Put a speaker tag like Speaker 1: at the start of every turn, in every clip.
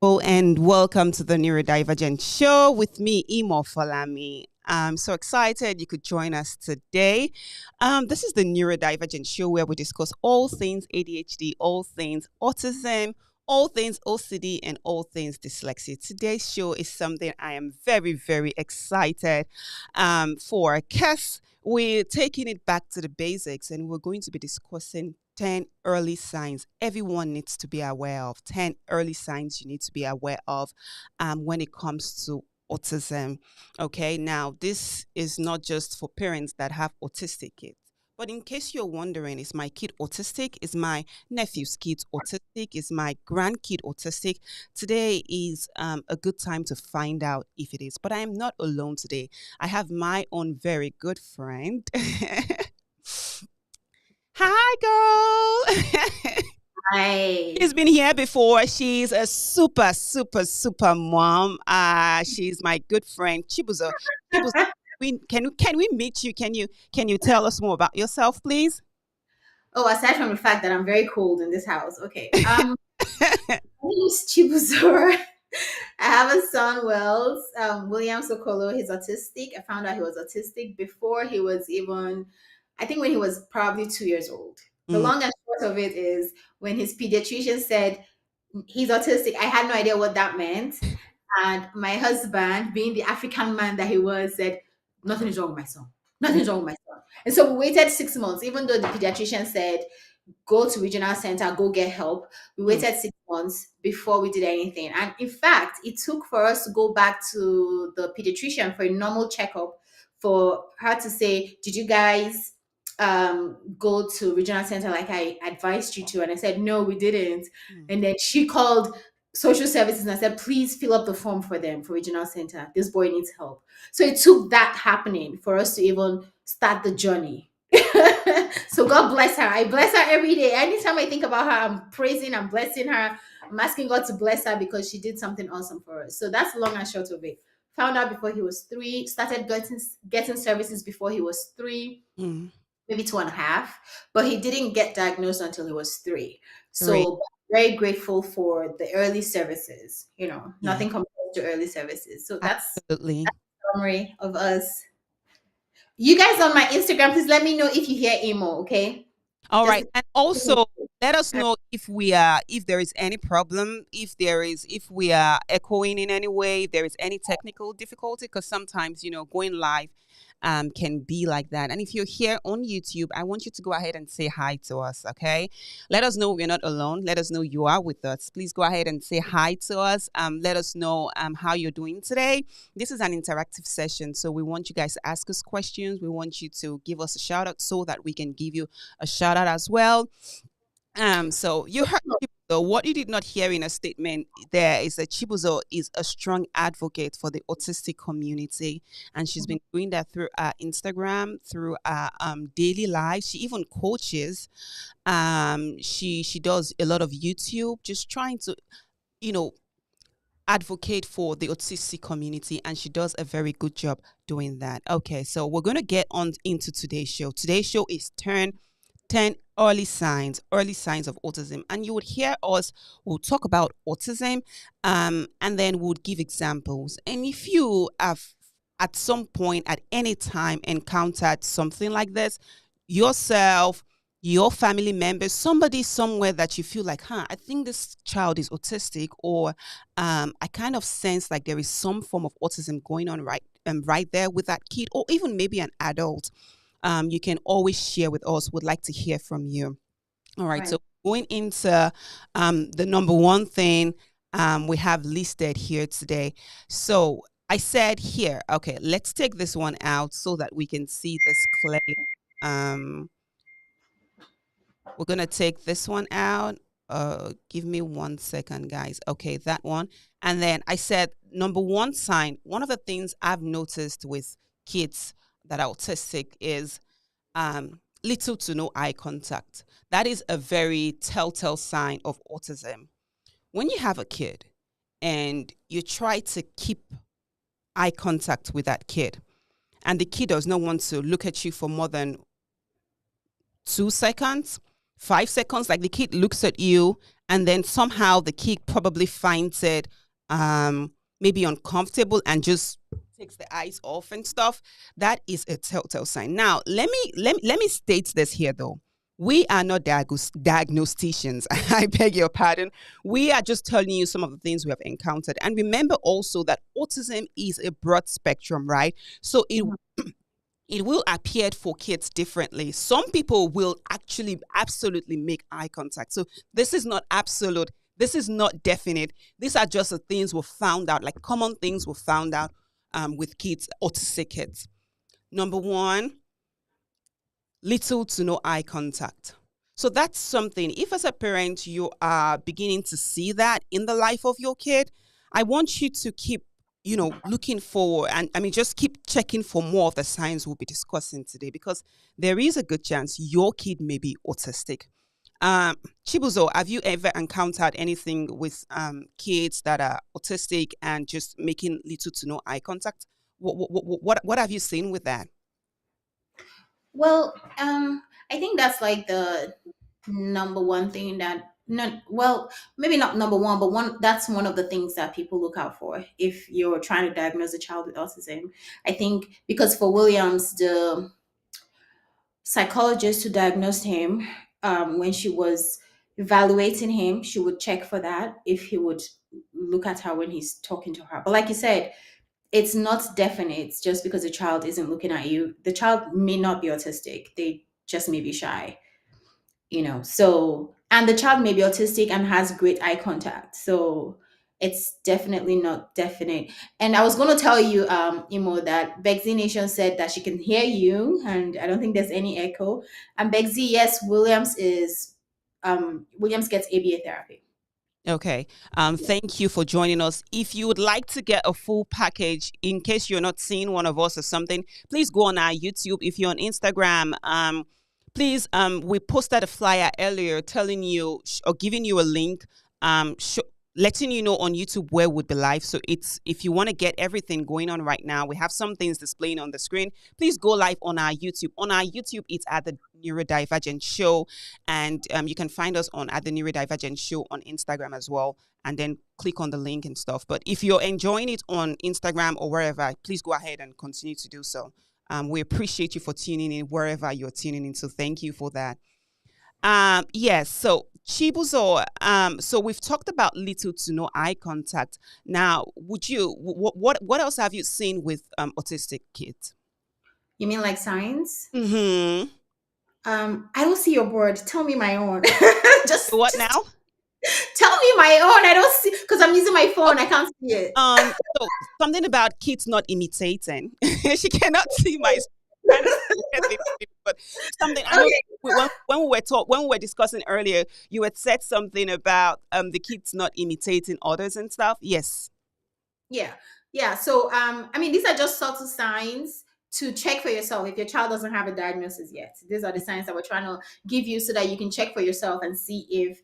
Speaker 1: Oh, and welcome to the Neurodivergent Show with me, Imo Falami. I'm so excited you could join us today. This is the Neurodivergent Show where we discuss all things ADHD, all things autism, all things OCD, and all things dyslexia. Today's show is something I am very, very excited for because we're taking it back to the basics and we're going to be discussing 10 early signs everyone needs to be aware of. 10 early signs you need to be aware of when it comes to autism. Okay, now this is not just for parents that have autistic kids. But in case you're wondering, is my kid autistic? Is my nephew's kid autistic? Is my grandkid autistic? Today is a good time to find out if it is. But I am not alone today. I have my own very good friend. Hi, girl.
Speaker 2: Hi.
Speaker 1: She's been here before. She's a super, super, super mom. She's my good friend. Chibuzo. Chibuzo, can we meet you? Can you tell us more about yourself, please?
Speaker 2: Oh, aside from the fact that I'm very cold in this house, okay. My name is Chibuzora. I have a son, Wells, William Sokolo. He's autistic. I found out he was autistic before he was even, I think when he was probably 2 years old. The
Speaker 1: Mm,
Speaker 2: long and short of it is when his pediatrician said he's autistic, I had no idea what that meant. And my husband, being the African man that he was, said, nothing is wrong with my son.
Speaker 1: mm,
Speaker 2: Nothing's wrong with my son. And so we waited 6 months, even though the pediatrician said, go to regional center, go get help. We
Speaker 1: mm,
Speaker 2: waited 6 months before we did anything. And in fact, it took for us to go back to the pediatrician for a normal checkup for her to say, did you guys go to regional center like I advised you to? And I said, no, we didn't.
Speaker 1: mm.
Speaker 2: And then she called social services and said, please fill up the form for them for regional center. This boy needs help. So it took that happening for us to even start the journey. So God bless her. I bless her every day. Anytime I think about her, I'm praising, I'm blessing her. I'm asking God to bless her because she did something awesome for us. So that's long and short of it. Found out before he was 3, started getting services before he was 3,
Speaker 1: Mm.
Speaker 2: maybe 2.5, but he didn't get diagnosed until he was 3.
Speaker 1: Great.
Speaker 2: So very grateful for the early services.
Speaker 1: Yeah,
Speaker 2: Nothing compares to early services. So that's
Speaker 1: absolutely.
Speaker 2: a summary of us. You guys on my Instagram, please let me know if you hear emo, okay?
Speaker 1: All
Speaker 2: Just
Speaker 1: right. And also let us know if there is any problem, if we are echoing in any way, if there is any technical difficulty, because sometimes, going live can be like that. And if you're here on YouTube, I want you to go ahead and say hi to us, okay? Let us know we're not alone. Let us know you are with us. Please go ahead and say hi to us. Let us know how you're doing today. This is an interactive session, so we want you guys to ask us questions. We want you to give us a shout out so that we can give you a shout out as well. So you heard Chibuzo. What you did not hear in a statement there is that Chibuzo is a strong advocate for the autistic community, and she's been doing that through Instagram, through daily life. She even coaches. She does a lot of YouTube, just trying to you know advocate for the autistic community, and she does a very good job doing that. Okay, so we're going to get on into today's show. Today's show is 10 early signs of autism, and you would hear us, we'll talk about autism, and then we'll give examples. And if you have at some point at any time encountered something like this yourself, your family members, somebody somewhere that you feel like, I think this child is autistic, or I kind of sense like there is some form of autism going on right there with that kid, or even maybe an adult, you can always share with us. Would like to hear from you. All right.
Speaker 2: right.
Speaker 1: So going into the number one thing we have listed here today. So I said here, okay, let's take this one out so that we can see this clearly. Um, we're going to take this one out. Give me 1 second, guys. Okay, that one. And then I said, number one sign, one of the things I've noticed with kids that are autistic is little to no eye contact. That is a very telltale sign of autism. When you have a kid and you try to keep eye contact with that kid, and the kid does not want to look at you for more than 2 seconds, 5 seconds, like the kid looks at you and then somehow the kid probably finds it maybe uncomfortable and just takes the eyes off and stuff, that is a telltale sign. Now, let me state this here though. We are not diagnosticians. I beg your pardon. We are just telling you some of the things we have encountered. And remember also that autism is a broad spectrum, right? So it will appear for kids differently. Some people will actually absolutely make eye contact. So this is not absolute. This is not definite. These are just the things we found out, like common things we found out with kids, autistic kids. Number one, little to no eye contact. So that's something, if as a parent you are beginning to see that in the life of your kid, I want you to keep, looking forward, and I mean, just keep checking for more of the signs we'll be discussing today, because there is a good chance your kid may be autistic. Um, Chibuzo, have you ever encountered anything with kids that are autistic and just making little to no eye contact? What have you seen with that?
Speaker 2: Well, I think that's like the number one thing that not well, maybe not number one, but that's one of the things that people look out for if you're trying to diagnose a child with autism. I think because for Williams, the psychologist who diagnosed him, when she was evaluating him, she would check for that if he would look at her when he's talking to her. But like you said, it's not definite just because a child isn't looking at you. The child may not be autistic, they just may be shy, so, and the child may be autistic and has great eye contact, so it's definitely not definite. And I was going to tell you, Imo, that Bexy Nation said that she can hear you and I don't think there's any echo. And Bexy, yes, Williams gets ABA therapy.
Speaker 1: Okay. Thank you for joining us. If you would like to get a full package, in case you're not seeing one of us or something, please go on our YouTube. If you're on Instagram, please, we posted a flyer earlier telling you or giving you a link, letting you know on YouTube where would be live. So it's, if you want to get everything going on right now, we have some things displaying on the screen. Please go live on our YouTube. On our YouTube, it's at the Neurodivergent Show, and you can find us on at the Neurodivergent Show on Instagram as well. And then click on the link and stuff. But if you're enjoying it on Instagram or wherever, please go ahead and continue to do so. We appreciate you for tuning in wherever you're tuning in. So thank you for that. Yes. So Chibuzo, so we've talked about little to no eye contact. Now, what else have you seen with autistic kids?
Speaker 2: You mean like signs?
Speaker 1: Mm-hmm.
Speaker 2: I don't see your board. Tell me my own.
Speaker 1: What
Speaker 2: just
Speaker 1: now?
Speaker 2: tell me my own. I don't see because I'm using my phone. I can't see it.
Speaker 1: So something about kids not imitating. She cannot see my kind of, but something I know
Speaker 2: Okay.
Speaker 1: when we were discussing earlier, you had said something about the kids not imitating others and stuff. Yes.
Speaker 2: Yeah. Yeah. So I mean these are just subtle signs to check for yourself if your child doesn't have a diagnosis yet. These are the signs that we're trying to give you so that you can check for yourself and see if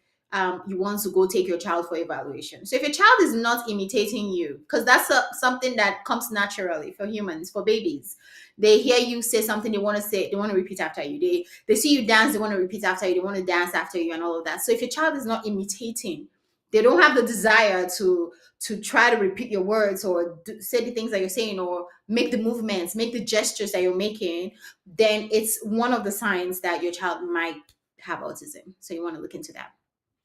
Speaker 2: you want to go take your child for evaluation. So if your child is not imitating you, because that's something that comes naturally for humans, for babies, they hear you say something, they want to say, they want to repeat after you. They see you dance, they want to repeat after you, they want to dance after you, and all of that. So if your child is not imitating, they don't have the desire to try to repeat your words or say the things that you're saying or make the movements, make the gestures that you're making, then it's one of the signs that your child might have autism. So you want to look into that.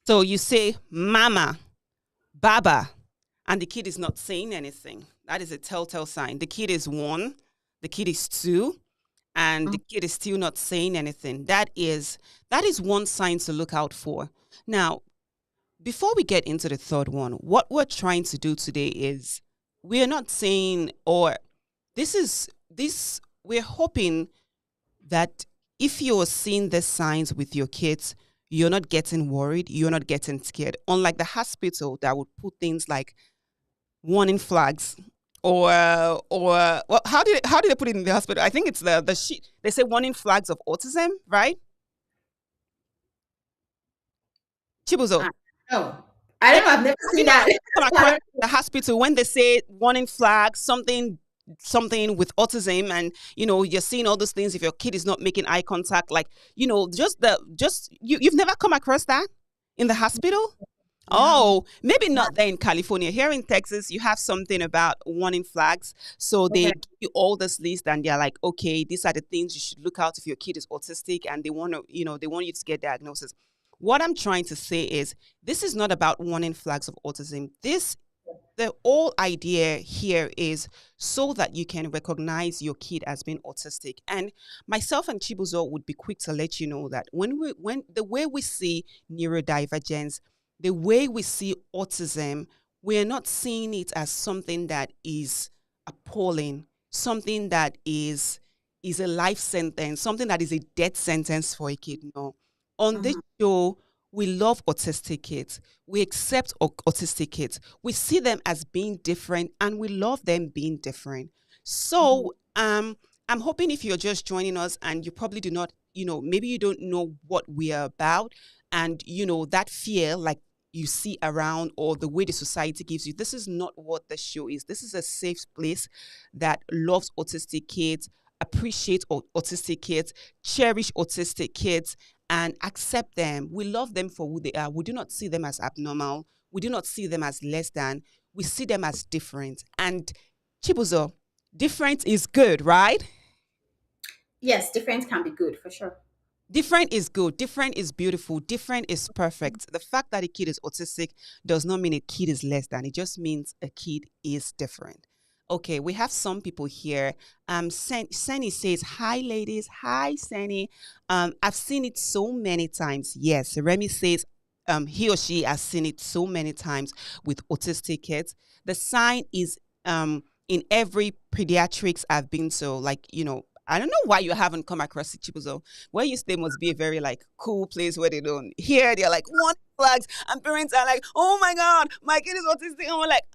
Speaker 1: So you say mama, baba, and the kid is not saying anything. That is a telltale sign. The kid is 1, the kid is 2, and the kid is still not saying anything. That is one sign to look out for. Now, before we get into the third one, what we're trying to do today is we're not saying, or we're hoping that if you're seeing the signs with your kids, you're not getting worried, you're not getting scared. Unlike the hospital that would put things like warning flags or well, how did they put it in the hospital? I think it's the sheet. They say warning flags of autism, right? Chibuzo.
Speaker 2: No, I don't know. I've never seen that.
Speaker 1: Come across the hospital when they say warning flag, something with autism, and you're seeing all those things if your kid is not making eye contact, like you've never come across that In the hospital?
Speaker 2: Yeah.
Speaker 1: Oh, maybe not there in California. Here in Texas, you have something about warning flags. So they
Speaker 2: Okay.
Speaker 1: give you all this list and they're like, okay, these are the things you should look out if your kid is autistic and they want to, they want you to get diagnosis. What I'm trying to say is this is not about warning flags of autism. The whole idea here is so that you can recognize your kid as being autistic. And myself and Chibuzo would be quick to let you know that when the way we see neurodivergence, the way we see autism, we're not seeing it as something that is appalling, something that is a life sentence, something that is a death sentence for a kid. No. On this
Speaker 2: Mhm.
Speaker 1: show, we love autistic kids. We accept autistic kids. We see them as being different and we love them being different.
Speaker 2: Mhm.
Speaker 1: So I'm hoping if you're just joining us and you probably do not, maybe you don't know what we are about and that fear like you see around or the way the society gives you, this is not what the show is. This is a safe place that loves autistic kids, appreciates autistic kids, cherish autistic kids, and accept them. We love them for who they are. We do not see them as abnormal. We do not see them as less than. We see them as different. And Chibuzo, different is good, right?
Speaker 2: Yes, difference can be good for sure.
Speaker 1: Different is good. Different is beautiful. Different is perfect. The fact that a kid is autistic does not mean a kid is less than. It just means a kid is different. Okay, we have some people here. Sani says, "Hi, ladies. Hi, Sani. I've seen it so many times." Yes, Remy says, he or she has seen it so many times with autistic kids. The sign is in every pediatrics I've been to. Like I don't know why you haven't come across it, Chibuzo. Where you stay must be a very like cool place where they don't here they're like one flags and parents are like, oh my god, my kid is autistic. And we're like,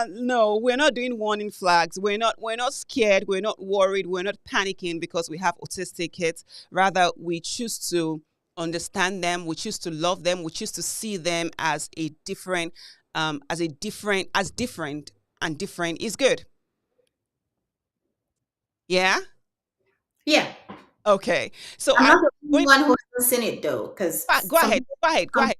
Speaker 1: no, we're not doing warning flags. We're not scared, we're not worried, we're not panicking because we have autistic kids. Rather, we choose to understand them, we choose to love them, we choose to see them as a different, as different, and different is good. Yeah?
Speaker 2: Yeah.
Speaker 1: Okay. So
Speaker 2: I'm
Speaker 1: I'm
Speaker 2: not the only
Speaker 1: going
Speaker 2: one who hasn't seen it though, because
Speaker 1: go
Speaker 2: some
Speaker 1: ahead.
Speaker 2: people,
Speaker 1: Go ahead. Go
Speaker 2: um,
Speaker 1: ahead.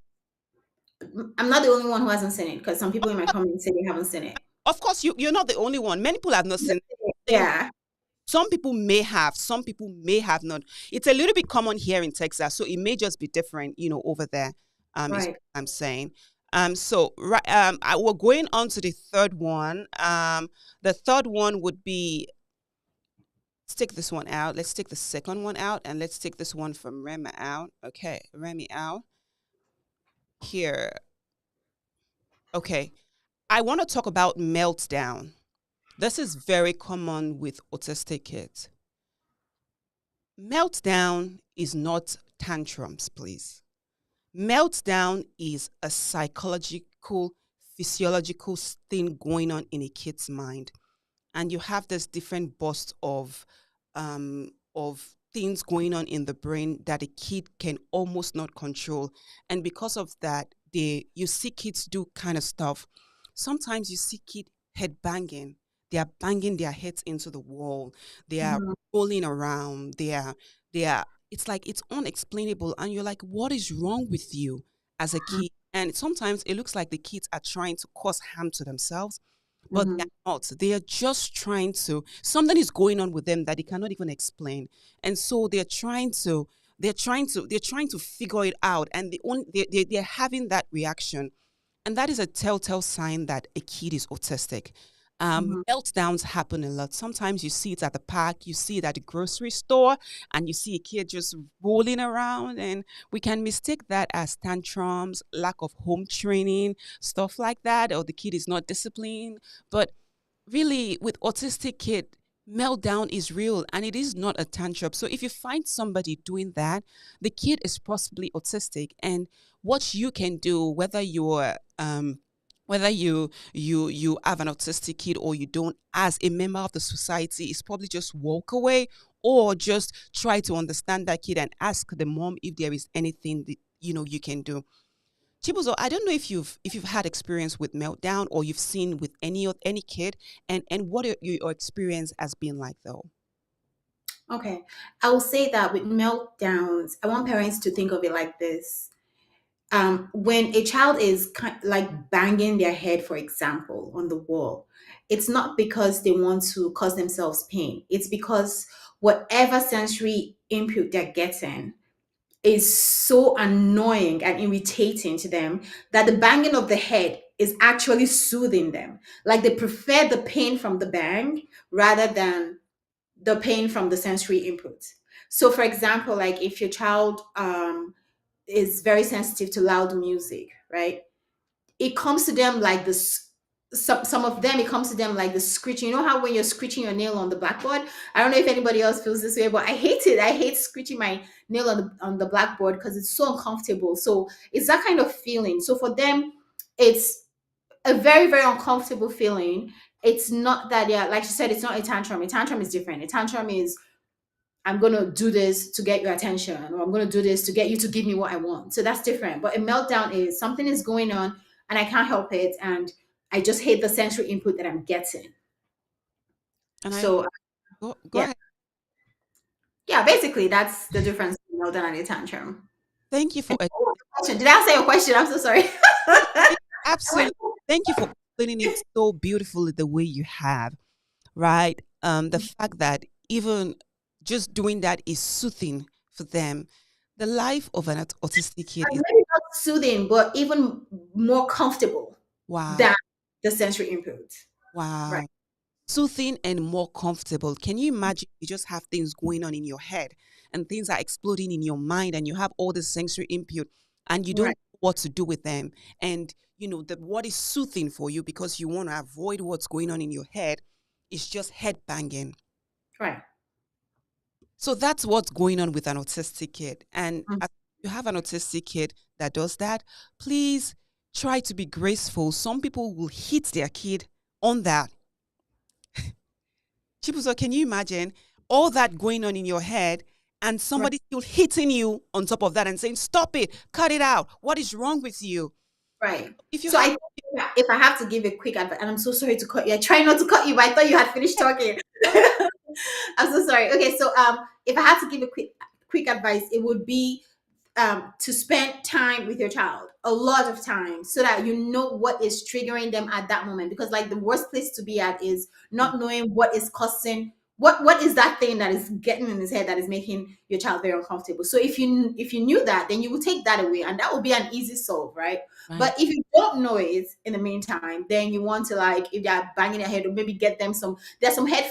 Speaker 2: I'm not the only one who hasn't seen it, because some people in my comment say they haven't seen it.
Speaker 1: Of course, you're not the only one. Many people have not seen it.
Speaker 2: Yeah.
Speaker 1: Some people may have, some people may have not. It's a little bit common here in Texas, so it may just be different, over there. Is
Speaker 2: Right.
Speaker 1: what I'm saying. So right, we're going on to the third one. The third one would be let's take this one out. Let's take the second one out, and let's take this one from Rema out. Okay, Remy out here. Okay, I want to talk about meltdown. This is very common with autistic kids. Meltdown is not tantrums, please. Meltdown is a psychological, physiological thing going on in a kid's mind. And you have this different burst of things going on in the brain that a kid can almost not control. And because of that, you see kids do kind of stuff. Sometimes you see kid head banging. They are banging their heads into the wall. They are
Speaker 2: Mhm.
Speaker 1: rolling around. They are it's like it's unexplainable and you're like, what is wrong with you as a kid? And sometimes it looks like the kids are trying to cause harm to themselves, but they're
Speaker 2: Mhm.
Speaker 1: not. They are just trying to, something is going on with them that they cannot even explain. And so they're trying to figure it out. And they're having that reaction. And that is a telltale sign that a kid is autistic.
Speaker 2: Mhm.
Speaker 1: Meltdowns happen a lot. Sometimes you see it at the park, you see it at the grocery store, and you see a kid just rolling around. And we can mistake that as tantrums, lack of home training, stuff like that, or the kid is not disciplined. But really, with autistic kid, meltdown is real and it is not a tantrum. So if you find somebody doing that, the kid is possibly autistic. And what you can do, whether you have an autistic kid or you don't, as a member of the society, is probably just walk away or just try to understand that kid and ask the mom if there is anything that you can do. Chibuzo, I don't know if you've had experience with meltdown or you've seen with any kid, and what your experience has been like though.
Speaker 2: Okay. I will say that with meltdowns, I want parents to think of it like this. when a child is like banging their head, for example, on the wall, it's not because they want to cause themselves pain. It's because whatever sensory input they're getting is so annoying and irritating to them that the banging of the head is actually soothing them. Like they prefer the pain from the bang rather than the pain from the sensory input. So, for example, like if your child is very sensitive to loud music, right? It comes to them like this. Some of them, it comes to them like the screeching. You know how when you're screeching your nail on the blackboard? I don't know if anybody else feels this way, but I hate it. I hate screeching my nail on the blackboard because it's so uncomfortable. So it's that kind of feeling. So for them, it's a very, very uncomfortable feeling. It's not that, yeah, like you said, it's not a tantrum. A tantrum is different. A tantrum is, I'm going to do this to get your attention, or I'm going to do this to get you to give me what I want. So that's different. But a meltdown is something is going on and I can't help it. And I just hate the sensory input that I'm getting.
Speaker 1: And I
Speaker 2: So,
Speaker 1: go
Speaker 2: yeah.
Speaker 1: ahead.
Speaker 2: Yeah, basically, that's the difference between meltdown and a tantrum.
Speaker 1: Thank you for
Speaker 2: Did I answer your question? I'm so sorry.
Speaker 1: absolutely. Thank you for explaining it so beautifully the way you have. Right. The fact that even just doing that is soothing for them. The life of an autistic kid is
Speaker 2: Maybe not soothing, but even more comfortable
Speaker 1: wow,
Speaker 2: than the sensory input. Right,
Speaker 1: wow. Soothing and more comfortable. Can you imagine you just have things going on in your head and things are exploding in your mind and you have all this sensory input and you don't
Speaker 2: right,
Speaker 1: know what to do with them. And you know that what is soothing for you because you want to avoid what's going on in your head is just head banging.
Speaker 2: right.
Speaker 1: So that's what's going on with an autistic kid. And
Speaker 2: Mm.
Speaker 1: as you have an autistic kid that does that, please try to be graceful. Some people will hit their kid on that. Chibuzo, can you imagine all that going on in your head and
Speaker 2: Right,
Speaker 1: somebody still hitting you on top of that and saying, stop it, cut it out. What is wrong with you?
Speaker 2: right.
Speaker 1: If you
Speaker 2: So I
Speaker 1: have,
Speaker 2: think if I have to give a quick advice, and I'm so sorry to cut you. I try not to cut you, but I thought you had finished talking. I'm so sorry. Okay, so if I had to give a quick advice, it would be to spend time with your child, a lot of time, so that you know what is triggering them at that moment. Because like the worst place to be at is
Speaker 1: mm,
Speaker 2: not knowing what is causing, what is that thing that is getting in his head that is making your child very uncomfortable. So if you knew that, then you would take that away, and that would be an easy solve, right?
Speaker 1: right,
Speaker 2: But if you don't know it in the meantime, then you want to, like, if they're banging their head, or maybe get them some, there's some head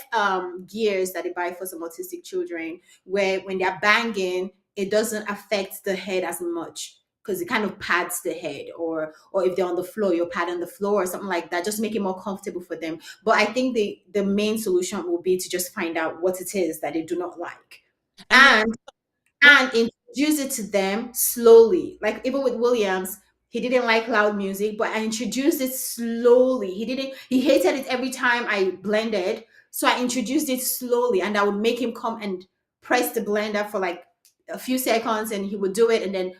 Speaker 2: gears that they buy for some autistic children, where when they're banging, it doesn't affect the head as much because it kind of pads the head, or if they're on the floor, you're padding the floor or something like that, just make it more comfortable for them. But I think the main solution will be to just find out what it is that they do not like,
Speaker 1: and you know
Speaker 2: and
Speaker 1: what?
Speaker 2: introduce it to them slowly. Like even with Williams, he didn't like loud music, but I introduced it slowly. He hated it every time I blended. So I introduced it slowly, and I would make him come and press the blender for like a few seconds, and he would do it and then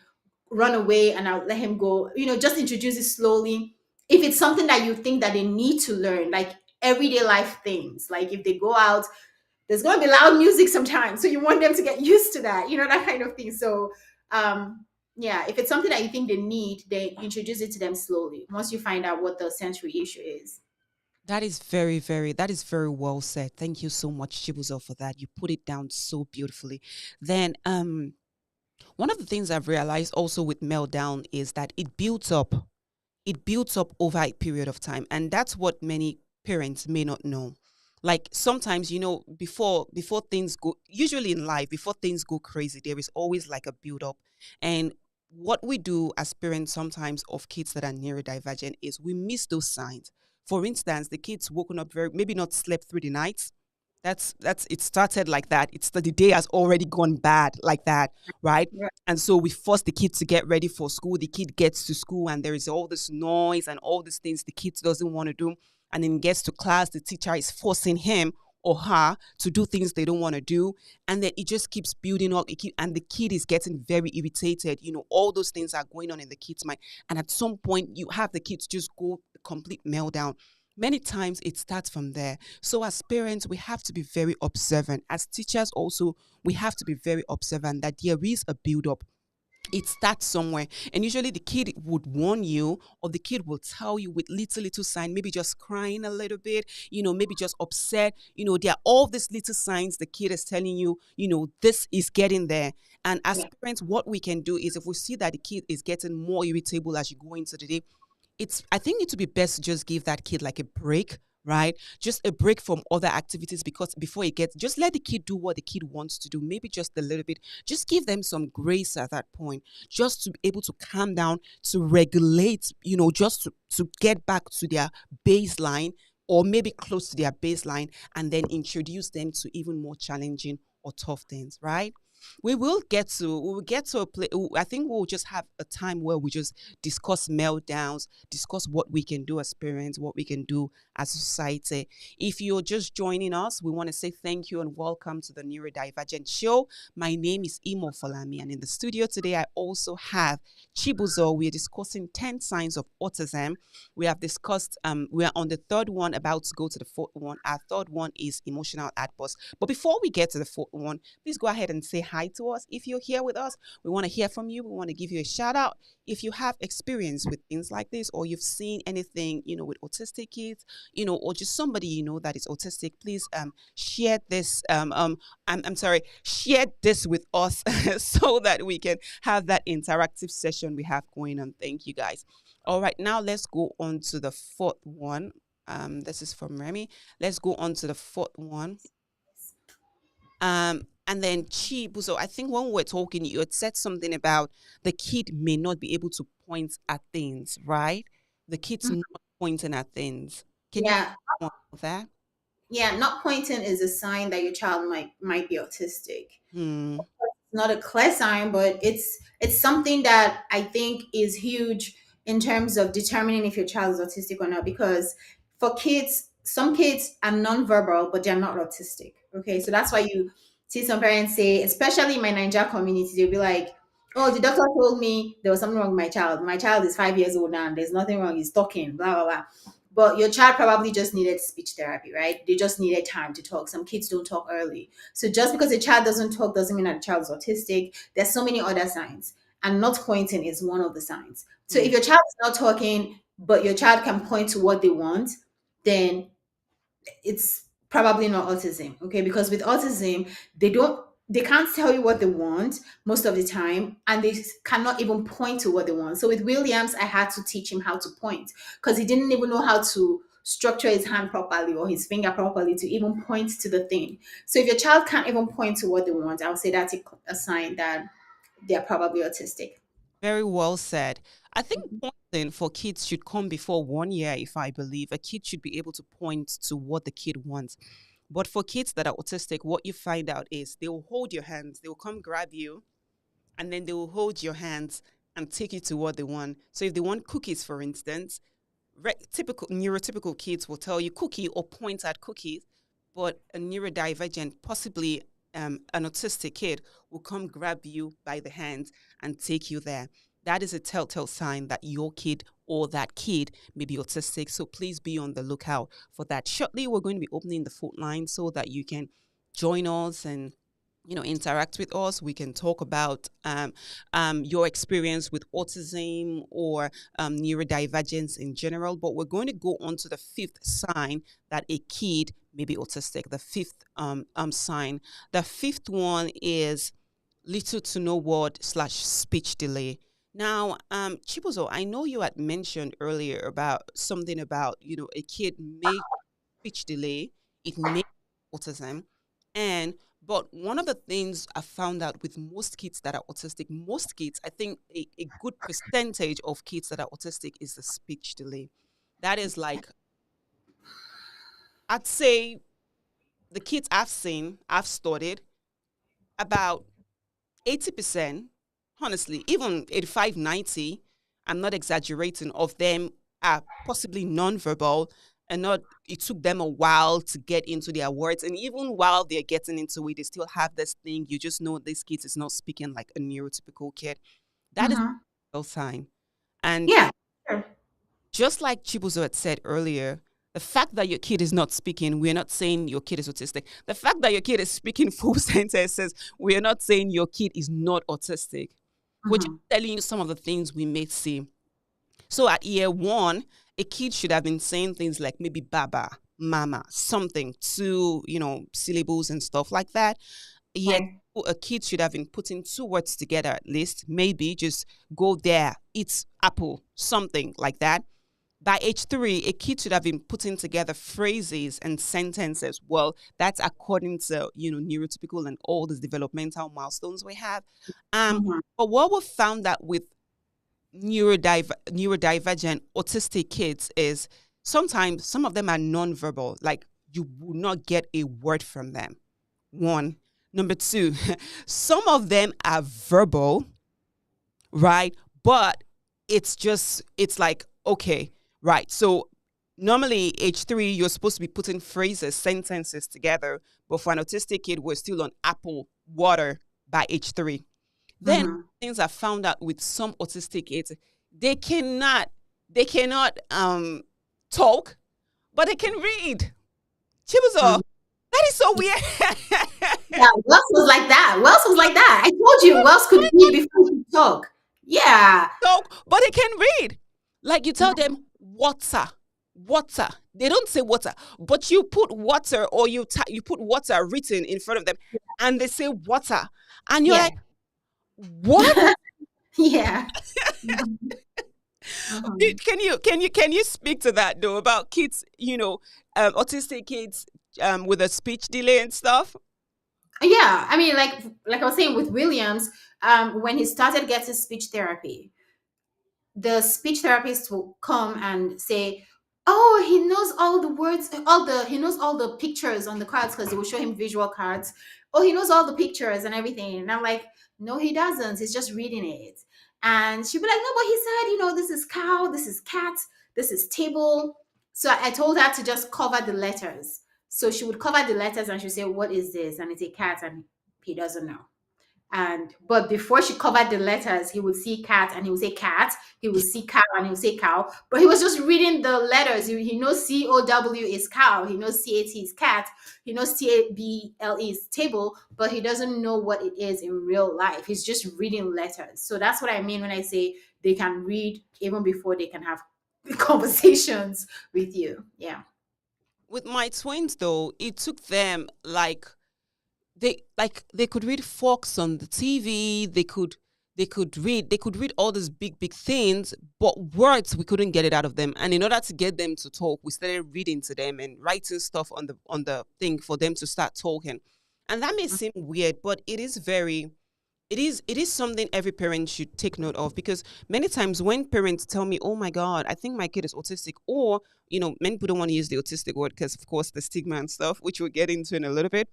Speaker 2: run away, and I'll let him go. Just introduce it slowly. If it's something that you think that they need to learn, like everyday life things, like if they go out, there's going to be loud music sometimes, so you want them to get used to that, that kind of thing. So yeah, if it's something that you think they need, then introduce it to them slowly once you find out what the sensory issue is.
Speaker 1: that is very well said. Thank you so much, Chibuzo, for that. You put it down so beautifully. Then, one of the things I've realized also with meltdown is that it builds up over a period of time, and that's what many parents may not know. Like sometimes, before things go, usually in life, before things go crazy, there is always like a build up. And what we do as parents sometimes of kids that are neurodivergent is we miss those signs. For instance, the kids woken up very, maybe not slept through the night. That's it started like that. It's the day has already gone bad like that, right?
Speaker 2: Right.
Speaker 1: And so we force the kid to get ready for school. The kid gets to school and there is all this noise and all these things the kid doesn't want to do. And then gets to class, the teacher is forcing him or her to do things they don't want to do. And then it just keeps building up. And the kid is getting very irritated. All those things are going on in the kid's mind. And at some point, you have the kids just go complete meltdown. Many times it starts from there. So as parents, we have to be very observant. As teachers also, we have to be very observant that there is a build-up. It starts somewhere, and usually the kid would warn you, or the kid will tell you with little sign, maybe just crying a little bit, maybe just upset. There are all these little signs the kid is telling you, this is getting there. And as
Speaker 2: Yeah.
Speaker 1: parents, what we can do is, if we see that the kid is getting more irritable as you go into the day, I think it would be best to just give that kid like a break, right? Just a break from other activities, because before it gets, just let the kid do what the kid wants to do, maybe just a little bit. Just give them some grace at that point, just to be able to calm down, to regulate, just to get back to their baseline, or maybe close to their baseline, and then introduce them to even more challenging or tough things, right? We will get to a place. I think we'll just have a time where we just discuss meltdowns, discuss what we can do as parents, what we can do as a society. If you're just joining us, we want to say thank you and welcome to the Neurodivergent Show. My name is Imo Falami, and in the studio today, I also have Chibuzo. We are discussing 10 signs of autism. We have discussed, we are on the third one, about to go to the fourth one. Our third one is emotional outburst. But before we get to the fourth one, please go ahead and say hi to us. If you're here with us, we want to hear from you. We want to give you a shout out. If you have experience with things like this, or you've seen anything, with autistic kids, or just somebody that is autistic, please share this. I'm sorry, share this with us so that we can have that interactive session we have going on. Thank you guys. All right, now let's go on to the fourth one. This is from Remy. Let's go on to the fourth one. And then Chibu. So I think when we were talking, you had said something about the kid may not be able to point at things, right? The kid's
Speaker 2: Mhm.
Speaker 1: not pointing at things. Can you
Speaker 2: Yeah.
Speaker 1: comment on that?
Speaker 2: Yeah. Not pointing is a sign that your child might be autistic.
Speaker 1: Hmm.
Speaker 2: Not a clear sign, but it's something that I think is huge in terms of determining if your child is autistic or not. Because for kids, some kids are nonverbal, but they're not autistic. Okay, so that's why you see some parents say, especially in my Niger community, they'll be like, "Oh, the doctor told me there was something wrong with my child. My child is 5 years old now, and there's nothing wrong. He's talking, blah blah blah." But your child probably just needed speech therapy, right? They just needed time to talk. Some kids don't talk early, so just because a child doesn't talk doesn't mean that the child is autistic. There's so many other signs, and not pointing is one of the signs. So
Speaker 1: Hmm.
Speaker 2: if your child is not talking, but your child can point to what they want, then it's probably not autism. Okay, because with autism, they can't tell you what they want most of the time, and they cannot even point to what they want. So with Williams, I had to teach him how to point, because he didn't even know how to structure his hand properly or his finger properly to even point to the thing. So if your child can't even point to what they want, I would say that's a sign that they're probably autistic.
Speaker 1: Very well said. I think pointing for kids should come before 1 year, if I believe. A kid should be able to point to what the kid wants. But for kids that are autistic, what you find out is they will hold your hands, they will come grab you, and then they will hold your hands and take you to what they want. So if they want cookies, for instance, typical neurotypical kids will tell you cookie or point at cookies, but a neurodivergent, possibly an autistic kid, will come grab you by the hands and take you there. That is a telltale sign that your kid or that kid may be autistic. So please be on the lookout for that. Shortly, we're going to be opening the phone line so that you can join us and interact with us. We can talk about your experience with autism or neurodivergence in general. But we're going to go on to the fifth sign that a kid may be autistic. The fifth sign. The fifth one is little to no word/speech delay. Now, Chibozo, I know you had mentioned earlier about something about a kid may speech delay, it may be autism, and but one of the things I found out with most kids that are autistic, most kids, I think a good percentage of kids that are autistic is the speech delay. That is like, I'd say the kids I've seen, I've studied, about 80%, honestly, even 85, 90, I'm not exaggerating, of them are possibly nonverbal, and not it took them a while to get into their words. And even while they're getting into it, they still have this thing. You just know this kid is not speaking like a neurotypical kid. That is
Speaker 2: Mm-hmm.
Speaker 1: a sign. And
Speaker 2: Yeah. Sure.
Speaker 1: just like Chibuzo had said earlier, the fact that your kid is not speaking, we're not saying your kid is autistic. The fact that your kid is speaking full sentences, we're not saying your kid is not autistic. We're just
Speaker 2: Mhm.
Speaker 1: telling you some of the things we may see. So at year one, a kid should have been saying things like maybe baba, mama, something, two, syllables and stuff like that. Yet
Speaker 2: Right.
Speaker 1: a kid should have been putting two words together at least, maybe just go there, eat apple, something like that. By age three, a kid should have been putting together phrases and sentences. Well, that's according to, neurotypical and all these developmental milestones we have.
Speaker 2: Mhm.
Speaker 1: But what we found that with neurodivergent autistic kids is sometimes some of them are nonverbal, like you will not get a word from them. One. Number two, some of them are verbal, right? But it's like, okay, right. So normally age three, you're supposed to be putting phrases, sentences together. But for an autistic kid, we're still on apple, water by age three. Then
Speaker 2: Mhm.
Speaker 1: things I found out with some autistic kids, they cannot, they cannot talk, but they can read. Chibuzo,
Speaker 2: Mhm.
Speaker 1: that is so weird.
Speaker 2: Yeah, Wells was like that. Wells was like that. I told you Wells could read before he could talk. Yeah.
Speaker 1: Talk, but they can read. Like you tell them
Speaker 2: Mhm.
Speaker 1: water, water. They don't say water, but you put water or you put water written in front of them, and they say water, and you're
Speaker 2: Yeah.
Speaker 1: like, what?
Speaker 2: Yeah. Mhm. Mhm.
Speaker 1: Can you speak to that though about kids, autistic kids with a speech delay and stuff?
Speaker 2: Yeah, I mean, like I was saying with Williams, when he started getting speech therapy, the speech therapist will come and say, "Oh, he knows all the words, he knows all the pictures on the cards because they will show him visual cards. Oh, he knows all the pictures and everything." And I'm like, "No, he doesn't. He's just reading it." And she'd be like, "No, but he said, this is cow, this is cat, this is table." So I told her to just cover the letters. So she would cover the letters and she'd say, "What is this?" And it's a cat, and he doesn't know. And but before she covered the letters, he would see cat and he would say cat. He would see cow and he would say cow. But he was just reading the letters. He knows COW is cow. He knows CAT is cat. He knows TABLE is table, but he doesn't know what it is in real life. He's just reading letters. So that's what I mean when I say they can read even before they can have conversations with you. Yeah.
Speaker 1: With my twins though, it took them they could read Fox on the TV. They could read all these big things, but words we couldn't get it out of them. And in order to get them to talk, we started reading to them and writing stuff on the thing for them to start talking. And that may seem weird, but it is something every parent should take note of, because many times when parents tell me, "Oh my God, I think my kid is autistic," or many people don't want to use the autistic word because of course the stigma and stuff, which we'll get into in a little bit.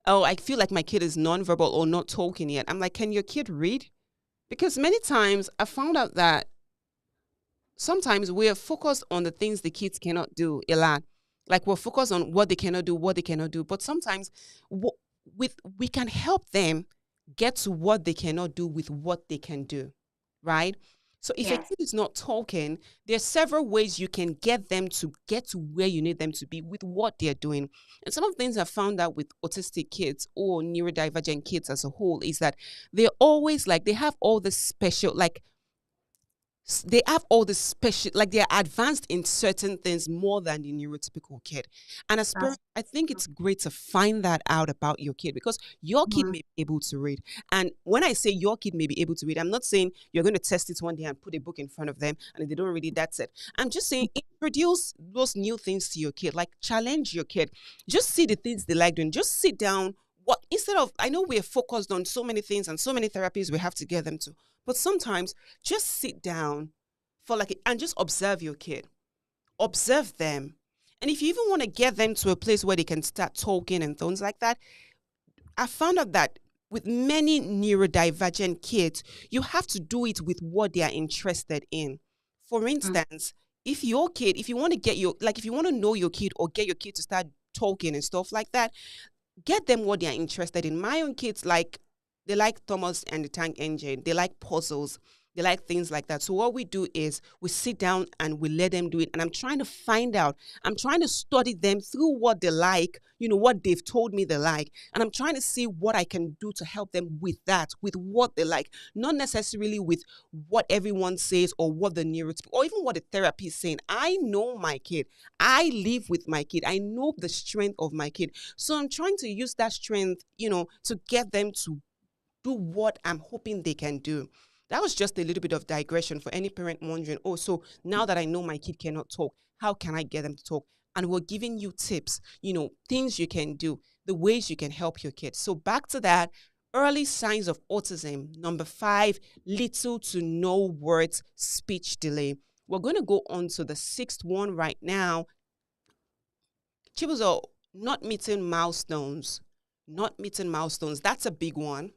Speaker 1: "Oh, I feel like my kid is nonverbal or not talking yet." I'm like, "Can your kid read?" Because many times I found out that sometimes we're focused on the things the kids cannot do a lot. Like we're focused on what they cannot do, what they cannot do. But sometimes we can help them get to what they cannot do with what they can do, right? So if a
Speaker 2: Yes.
Speaker 1: kid is not talking, there's several ways you can get them to get to where you need them to be with what they're doing. And some of the things I found out with autistic kids or neurodivergent kids as a whole is that they're always like they have all this special they have all this special, like they're advanced in certain things more than the neurotypical kid. And as
Speaker 2: That's
Speaker 1: parents, I think it's great to find that out about your kid, because your kid
Speaker 2: mhm.
Speaker 1: may be able to read. And when I say your kid may be able to read, I'm not saying you're going to test it one day and put a book in front of them and if they don't read it, that's it. I'm just saying introduce those new things to your kid, like challenge your kid. Just see the things they like doing. Just sit down. What instead of, I know we're focused on so many things and so many therapies we have to get them to, but sometimes just sit down for and just observe your kid. Observe them. And if you even want to get them to a place where they can start talking and things like that, I found out that with many neurodivergent kids, you have to do it with what they are interested in. For
Speaker 2: Mm.
Speaker 1: instance, if your kid, if you want to get your, like, if you want to know your kid or get your kid to start talking and stuff like that, get them what they are interested in. My own kids, like, they like Thomas and the Tank Engine. They like puzzles. They like things like that. So what we do is we sit down and we let them do it. And I'm trying to find out, I'm trying to study them through what they like, what they've told me they like. And I'm trying to see what I can do to help them with that, with what they like, not necessarily with what everyone says or what the neurotypical or even what the therapy is saying. I know my kid. I live with my kid. I know the strength of my kid. So I'm trying to use that strength, to get them to do what I'm hoping they can do. That was just a little bit of digression for any parent wondering, oh, so now that I know my kid cannot talk, how can I get them to talk? And we're giving you tips, things you can do, the ways you can help your kids. So back to that, early signs of autism. Number 5, little to no words, speech delay. We're going to go on to the 6th one right now. Chibuzo, not meeting milestones. Not meeting milestones. That's a big one.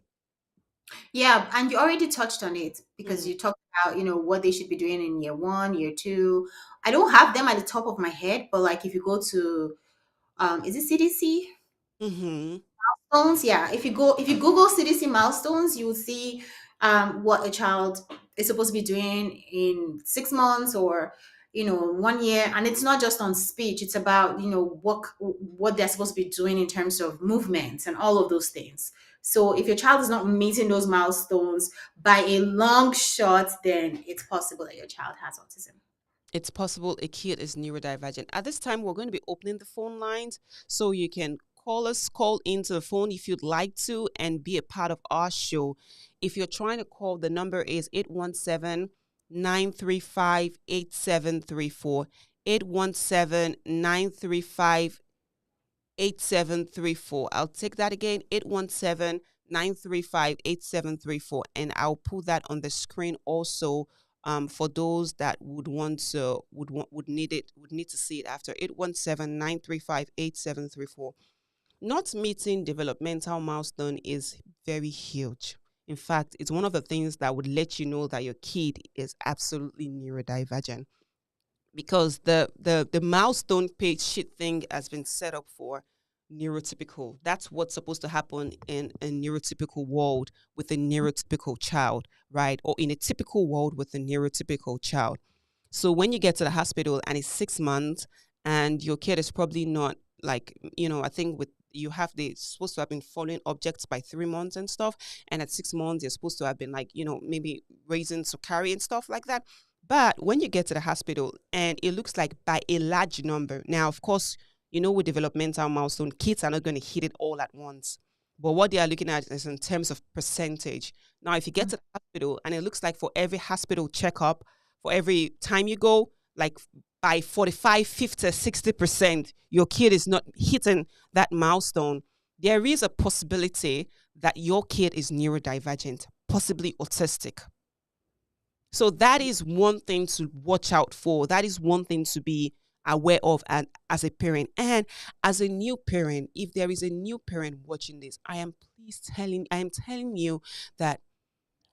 Speaker 2: Yeah, and you already touched on it because
Speaker 1: Mm.
Speaker 2: you talked about, what they should be doing in year one, year two. I don't have them at the top of my head, but like if you go to, is it CDC?
Speaker 1: Mm-hmm.
Speaker 2: Milestones, yeah. If you Google CDC milestones, you will see what a child is supposed to be doing in 6 months or 1 year. And it's not just on speech, it's about what they're supposed to be doing in terms of movements and all of those things. So if your child is not meeting those milestones by a long shot, then it's possible that your child has autism.
Speaker 1: It's possible a kid is neurodivergent. At this time, we're going to be opening the phone lines so you can call into the phone if you'd like to and be a part of our show. If you're trying to call, the number is 817-935-8734. 817-935-8734. I'll take that again, 817-935-8734. And I'll put that on the screen also, for those that would need to see it after. 817-935-8734. Not meeting developmental milestone is very huge. In fact, it's one of the things that would let you know that your kid is absolutely neurodivergent, because the milestone page sheet thing has been set up for neurotypical. That's what's supposed to happen in a neurotypical world with a neurotypical child, right? Or in a typical world with a neurotypical child. So when you get to the hospital and it's 6 months and your kid is probably not, like, I think with you have they supposed to have been following objects by 3 months and stuff. And at 6 months, you're supposed to have been, like, maybe raising to carry and stuff like that. But when you get to the hospital and it looks like by a large number, now, of course, with developmental milestone, kids are not going to hit it all at once. But what they are looking at is in terms of percentage. Now, if you get to the hospital and it looks like for every hospital checkup, for every time you go, like by 45, 50, 60%, your kid is not hitting that milestone, there is a possibility that your kid is neurodivergent, possibly autistic. So that is one thing to watch out for. That is one thing to be aware of, and as a parent. And as a new parent, if there is a new parent watching this, I am telling you that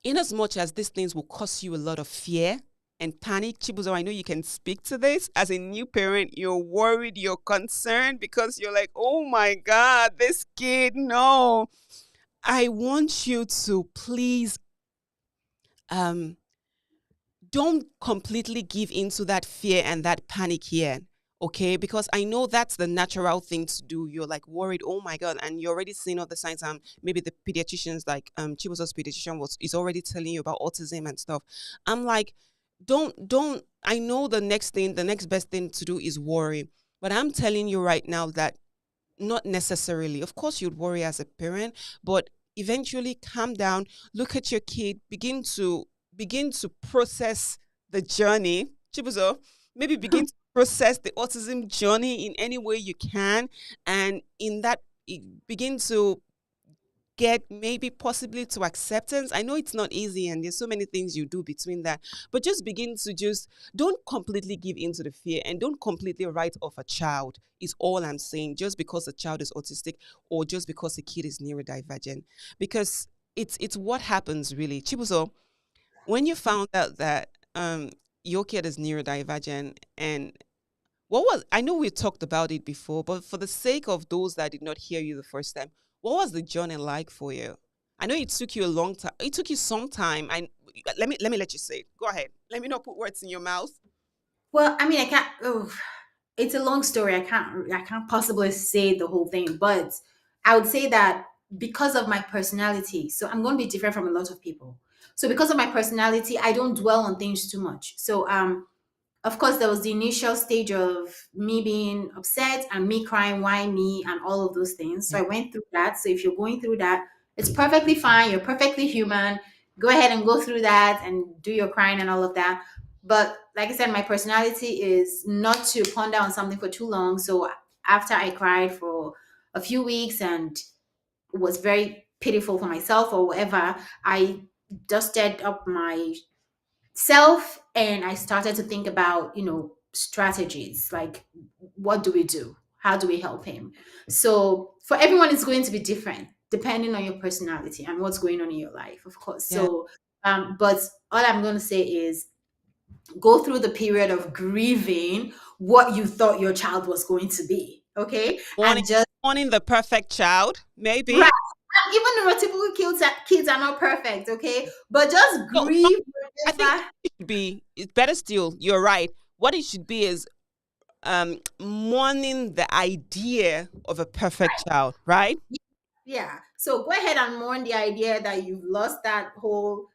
Speaker 1: in as much as these things will cause you a lot of fear and panic, Chibuzo, I know you can speak to this. As a new parent, you're worried, you're concerned because you're like, oh my God, this kid, no. I want you to please um don't completely give into that fear and that panic here. Okay, because I know that's the natural thing to do. You're like worried, oh my God, and you're already seeing all the signs. Maybe the pediatricians, like Chibozo's pediatrician is already telling you about autism and stuff. I'm like, don't. I know the next best thing to do is worry, but I'm telling you right now that not necessarily. Of course, you'd worry as a parent, but eventually calm down, look at your kid, begin to process the journey. Chibuzo, maybe begin to process the autism journey in any way you can, and in that, begin to get maybe possibly to acceptance. I know it's not easy and there's so many things you do between that, but just don't completely give into the fear and don't completely write off a child is all I'm saying, just because a child is autistic or just because a kid is neurodivergent, because it's what happens really. Chibuzo, when you found out that your kid is neurodivergent, and what was, I know we talked about it before, but for the sake of those that did not hear you the first time, what was the journey like for you? I know it took you a long time. It took you some time. I let me let you say it. Go ahead. Let me not put words in your mouth.
Speaker 2: Well, I mean, I can't. Oh, it's a long story. I can't possibly say the whole thing, but I would say that because of my personality, so I'm going to be different from a lot of people. So because of my personality, I don't dwell on things too much. So of course, there was the initial stage of me being upset and me crying, why me, and all of those things. So
Speaker 1: Yeah.
Speaker 2: I went through that. So if you're going through that, it's perfectly fine. You're perfectly human. Go ahead and go through that and do your crying and all of that. But like I said, my personality is not to ponder on something for too long. So after I cried for a few weeks and was very pitiful for myself or whatever, I dusted up my self and I started to think about, strategies like what do we do, how do we help him. So for everyone it's going to be different depending on your personality and what's going on in your life, of course.
Speaker 1: Yeah.
Speaker 2: So but all I'm going to say is go through the period of grieving what you thought your child was going to be, okay,
Speaker 1: Wanting
Speaker 2: and just
Speaker 1: wanting the perfect child, maybe.
Speaker 2: right. And even neurotypical kids are not perfect, okay, but just
Speaker 1: No,
Speaker 2: grieve
Speaker 1: I think
Speaker 2: whatever.
Speaker 1: it should be. It's better still. You're right. What it should be is mourning the idea of a perfect child, right?
Speaker 2: Yeah. So go ahead and mourn the idea that you've lost that whole